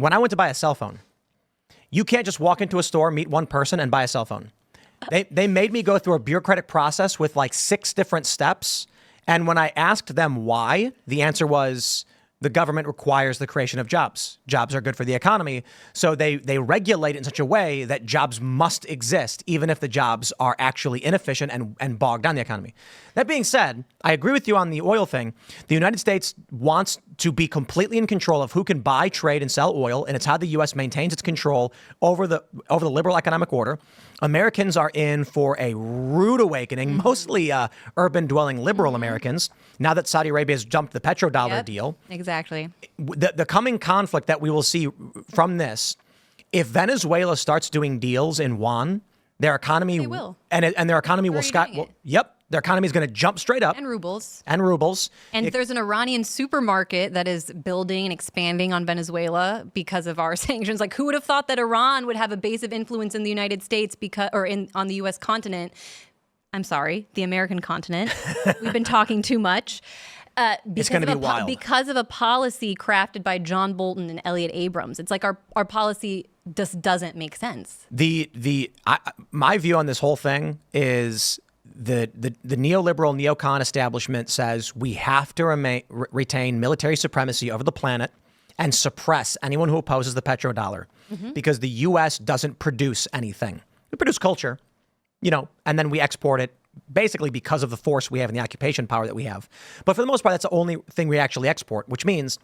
when I went to buy a cell phone, you can't just walk into a store, meet one person, and buy a cell phone. They made me go through a bureaucratic process with like 6 different steps. And when I asked them why, the answer was the government requires the creation of jobs. Jobs are good for the economy. So they regulate it in such a way that jobs must exist, even if the jobs are actually inefficient and bog down the economy. That being said, I agree with you on the oil thing. The United States wants to be completely in control of who can buy, trade, and sell oil, and it's how the U.S. maintains its control over the liberal economic order. Americans are in for a rude awakening, mostly urban-dwelling liberal Americans, now that Saudi Arabia has jumped the PetroDollar deal. Exactly. The coming conflict that we will see from this, if Venezuela starts doing deals in yuan, their economy They will. And their economy will their economy is going to jump straight up. And rubles. And There's an Iranian supermarket that is building and expanding on Venezuela because of our sanctions. Like, who would have thought that Iran would have a base of influence in the United States on the U.S. continent? I'm sorry, the American continent. We've been talking too much. It's going to be wild. Because of a policy crafted by John Bolton and Elliot Abrams. It's like our policy just doesn't make sense. My view on this whole thing is the neoliberal neocon establishment says we have to retain military supremacy over the planet and suppress anyone who opposes the petrodollar because the U.S. doesn't produce anything. We produce culture, and then we export it basically because of the force we have and the occupation power that we have. But for the most part, that's the only thing we actually export, which means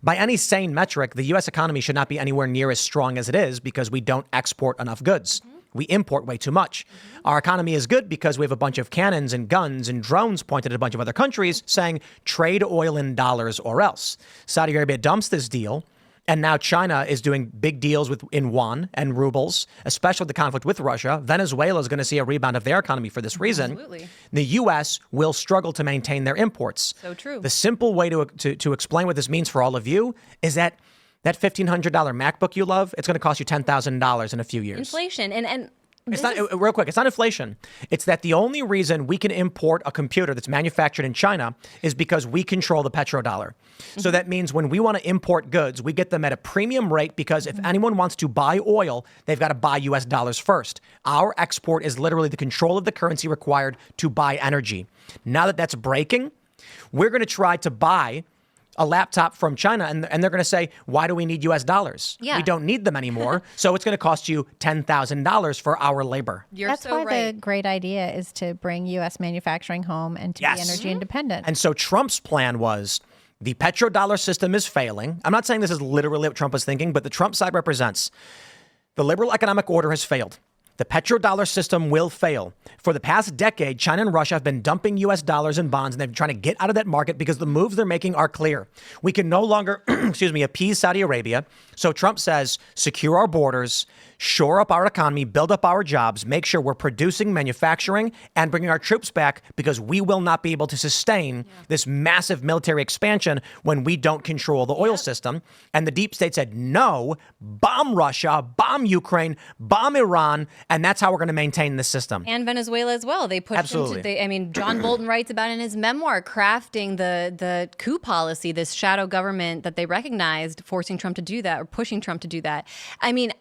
by any sane metric, the U.S. economy should not be anywhere near as strong as it is because we don't export enough goods. We import way too much. Our economy is good because we have a bunch of cannons and guns and drones pointed at a bunch of other countries saying trade oil in dollars or else. Saudi Arabia dumps this deal. And now China is doing big deals in yuan and rubles, especially the conflict with Russia. Venezuela is going to see a rebound of their economy for this reason. Absolutely. The U.S. will struggle to maintain their imports. So true. The simple way to explain what this means for all of you is that $1,500 MacBook you love, it's going to cost you $10,000 in a few years. Inflation. And it's not, real quick, it's not inflation. It's that the only reason we can import a computer that's manufactured in China is because we control the petrodollar. So that means when we want to import goods, we get them at a premium rate because if anyone wants to buy oil, they've got to buy US dollars first. Our export is literally the control of the currency required to buy energy. Now that that's breaking, we're going to try to buy a laptop from China, and they're going to say, why do we need US dollars? Yeah. We don't need them anymore. So it's going to cost you $10,000 for our labor. That's so why right. the great idea is to bring U.S. manufacturing home and to be energy independent. And so Trump's plan was the petrodollar system is failing. I'm not saying this is literally what Trump was thinking, but the Trump side represents the liberal economic order has failed. The petrodollar system will fail. For the past decade, China and Russia have been dumping U.S. dollars and bonds, and they've been trying to get out of that market because the moves they're making are clear. We can no longer, appease Saudi Arabia. So Trump says, secure our borders, shore up our economy, build up our jobs, make sure we're producing, manufacturing, and bringing our troops back because we will not be able to sustain this massive military expansion when we don't control the oil system. And the deep state said, no, bomb Russia, bomb Ukraine, bomb Iran, and that's how we're going to maintain this system. And Venezuela as well. They pushed John Bolton writes about in his memoir, crafting the coup policy, this shadow government that they recognized, forcing Trump to do that or pushing Trump to do that. I mean,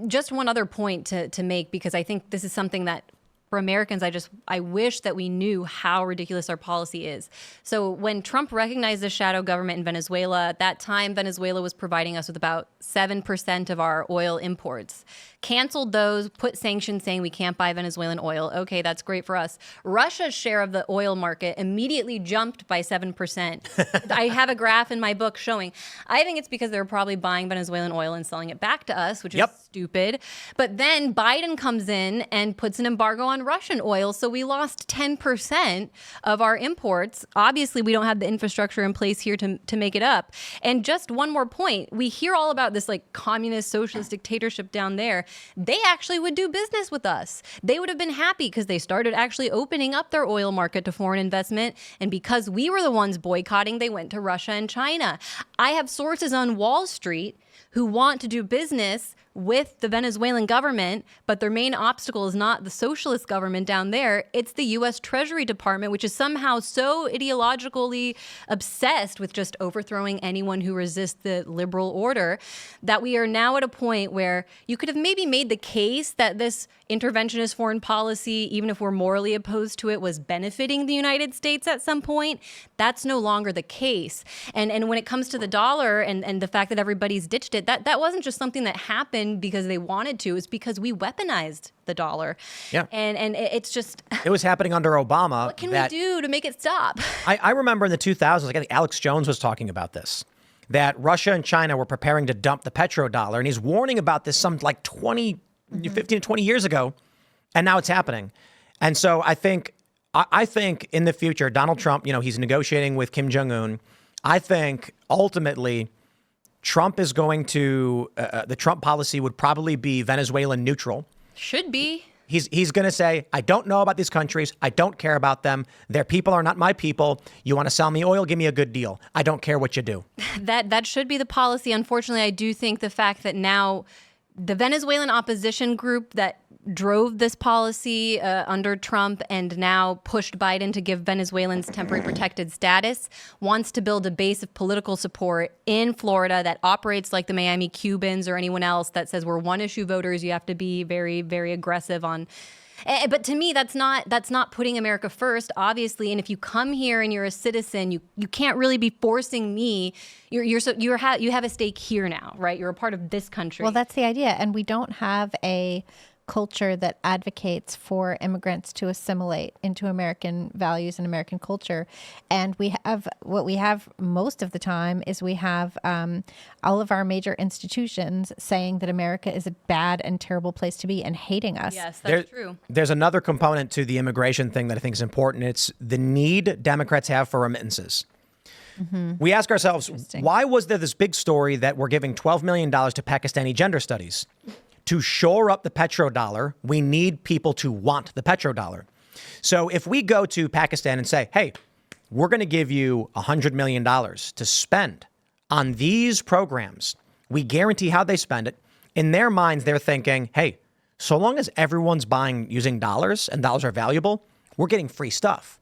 just one other point to make, because I think this is something that for Americans, I wish that we knew how ridiculous our policy is. So when Trump recognized the shadow government in Venezuela, at that time, Venezuela was providing us with about 7% of our oil imports. Canceled those, put sanctions saying we can't buy Venezuelan oil. Okay, that's great for us. Russia's share of the oil market immediately jumped by 7%. I have a graph in my book showing. I think it's because they were probably buying Venezuelan oil and selling it back to us, which is stupid. But then Biden comes in and puts an embargo on Russian oil. So we lost 10% of our imports. Obviously, we don't have the infrastructure in place here to make it up. And just one more point. We hear all about this like communist socialist dictatorship down there. They actually would do business with us. They would have been happy because they started actually opening up their oil market to foreign investment. And because we were the ones boycotting, they went to Russia and China. I have sources on Wall Street who want to do business with the Venezuelan government, but their main obstacle is not the socialist government down there. It's the U.S. Treasury Department, which is somehow so ideologically obsessed with just overthrowing anyone who resists the liberal order that we are now at a point where you could have maybe made the case that this interventionist foreign policy, even if we're morally opposed to it, was benefiting the United States at some point. That's no longer the case. And when it comes to the dollar and the fact that everybody's ditched it, that wasn't just something that happened because they wanted to. It's because we weaponized the dollar. Yeah. And it's just... It was happening under Obama. What can we do to make it stop? I remember in the 2000s, I think Alex Jones was talking about this, that Russia and China were preparing to dump the petrodollar. And he's warning about this some like 15 to 20 years ago. And now it's happening. And so I think in the future, Donald Trump, he's negotiating with Kim Jong-un. I think ultimately Trump is going to, the Trump policy would probably be Venezuelan neutral. Should be. He's going to say, I don't know about these countries. I don't care about them. Their people are not my people. You want to sell me oil? Give me a good deal. I don't care what you do. That should be the policy. Unfortunately, I do think the fact that now the Venezuelan opposition group that drove this policy under Trump and now pushed Biden to give Venezuelans temporary protected status wants to build a base of political support in Florida that operates like the Miami Cubans or anyone else that says we're one-issue voters. You have to be very, very aggressive on. But to me, that's not putting America first, obviously. And if you come here and you're a citizen, you can't really be forcing me. You have a stake here now, right? You're a part of this country. Well, that's the idea, and we don't have a culture that advocates for immigrants to assimilate into American values and American culture. And what we have most of the time is we have all of our major institutions saying that America is a bad and terrible place to be and hating us. Yes, that's true. There's another component to the immigration thing that I think is important. It's the need Democrats have for remittances. Mm-hmm. We ask ourselves, why was there this big story that we're giving $12 million to Pakistani gender studies? To shore up the petrodollar, we need people to want the petrodollar. So if we go to Pakistan and say, hey, we're going to give you $100 million to spend on these programs, we guarantee how they spend it. In their minds, they're thinking, hey, so long as everyone's buying using dollars and dollars are valuable, we're getting free stuff.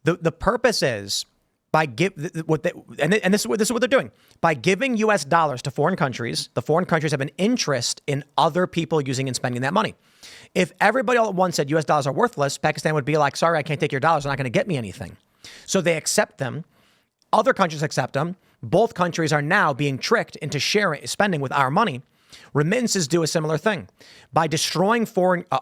The purpose is this is what they're doing. By giving U.S. dollars to foreign countries, the foreign countries have an interest in other people using and spending that money. If everybody all at once said U.S. dollars are worthless, Pakistan would be like, sorry, I can't take your dollars. They're not going to get me anything. So they accept them. Other countries accept them. Both countries are now being tricked into spending with our money. Remittances do a similar thing. By destroying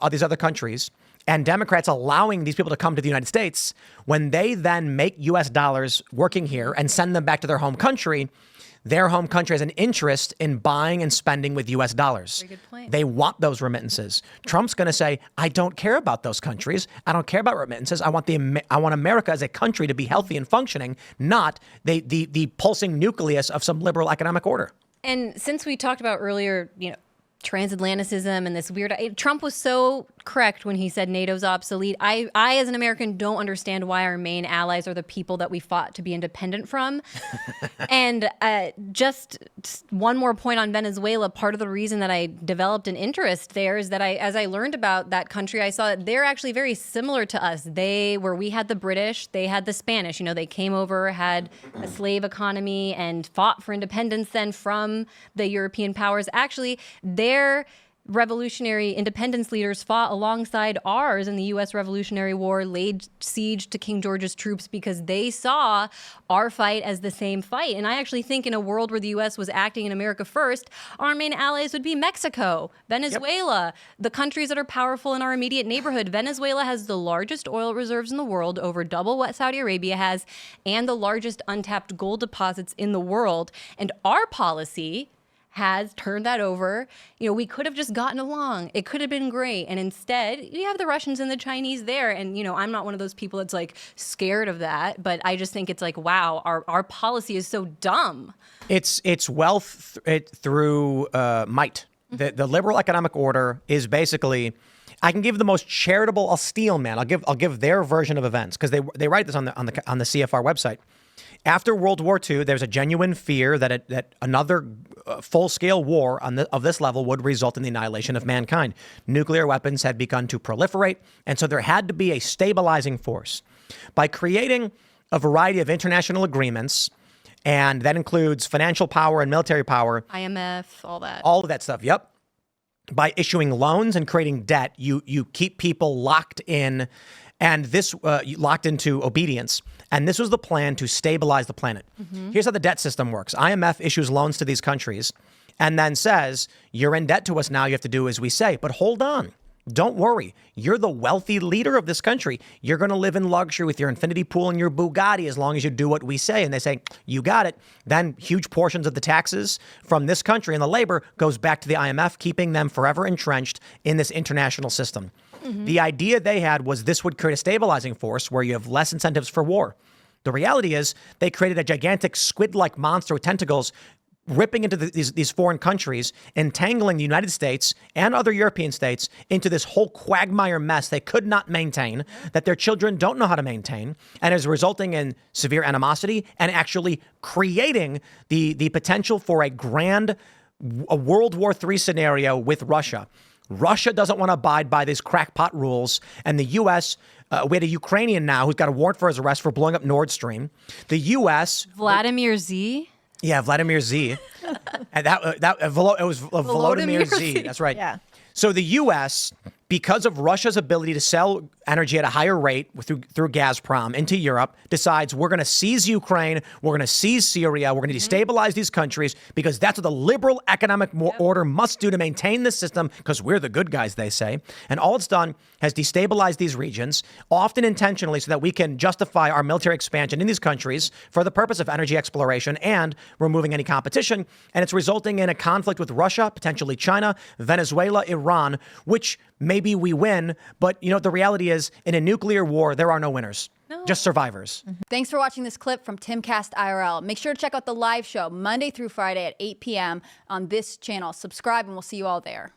these other countries, and Democrats allowing these people to come to the United States, when they then make U.S. dollars working here and send them back to their home country has an interest in buying and spending with U.S. dollars. Very good point. They want those remittances. Trump's going to say, I don't care about those countries. I don't care about remittances. I want America as a country to be healthy and functioning, not the pulsing nucleus of some liberal economic order. And since we talked about earlier, transatlanticism and this weird... Trump was so correct when he said NATO's obsolete. I, as an American, don't understand why our main allies are the people that we fought to be independent from. And just one more point on Venezuela. Part of the reason that I developed an interest there is that as I learned about that country, I saw that they're actually very similar to us. Where we had the British, they had the Spanish. They came over, had a slave economy, and fought for independence then from the European powers. Actually, their revolutionary independence leaders fought alongside ours in the U.S. Revolutionary War, laid siege to King George's troops because they saw our fight as the same fight. And I actually think in a world where the U.S. was acting in America first, our main allies would be Mexico, Venezuela, the countries that are powerful in our immediate neighborhood. Venezuela has the largest oil reserves in the world, over double what Saudi Arabia has, and the largest untapped gold deposits in the world. And our policy has turned that over. We could have just gotten along. It could have been great. And instead, you have the Russians and the Chinese there. And, I'm not one of those people that's scared of that. But I just think it's wow, our policy is so dumb. It's wealth through might. The liberal economic order is basically, I can give the most charitable, I'll steal, man. I'll give their version of events, because they write this on the CFR website. After World War II, there's a genuine fear that another a full-scale war of this level would result in the annihilation of mankind. Nuclear weapons had begun to proliferate, and so there had to be a stabilizing force. By creating a variety of international agreements, and that includes financial power and military power. IMF, all that. All of that stuff, yep. By issuing loans and creating debt, you keep people locked in, and this locked into obedience. And this was the plan to stabilize the planet. Here's how the debt system works. IMF issues loans to these countries and then says, you're in debt to us now. You have to do as we say. But hold on. Don't worry. You're the wealthy leader of this country. You're going to live in luxury with your infinity pool and your Bugatti as long as you do what we say. And they say, you got it. Then huge portions of the taxes from this country and the labor goes back to the IMF, keeping them forever entrenched in this international system. The idea they had was this would create a stabilizing force where you have less incentives for war. The reality is they created a gigantic squid-like monster with tentacles ripping into these foreign countries, entangling the United States and other European states into this whole quagmire mess they could not maintain, that their children don't know how to maintain, and is resulting in severe animosity and actually creating the potential for a World War III scenario with Russia. Russia doesn't want to abide by these crackpot rules, and the U.S., we had a Ukrainian now who's got a warrant for his arrest for blowing up Nord Stream. The U.S. Vladimir Z? Yeah, Vladimir Z. And it was Volodymyr Z. That's right. Yeah. So the U.S., because of Russia's ability to sell energy at a higher rate through Gazprom into Europe, decides we're going to seize Ukraine, we're going to seize Syria, we're going to destabilize these countries because that's what the liberal economic order must do to maintain the system because we're the good guys, they say. And all it's done has destabilized these regions, often intentionally so that we can justify our military expansion in these countries for the purpose of energy exploration and removing any competition. And it's resulting in a conflict with Russia, potentially China, Venezuela, Iran, which maybe we win, but the reality is in a nuclear war, there are no winners, just survivors. Thanks for watching this clip from Timcast IRL. Make sure to check out the live show Monday through Friday at 8 p.m. on this channel. Subscribe and we'll see you all there.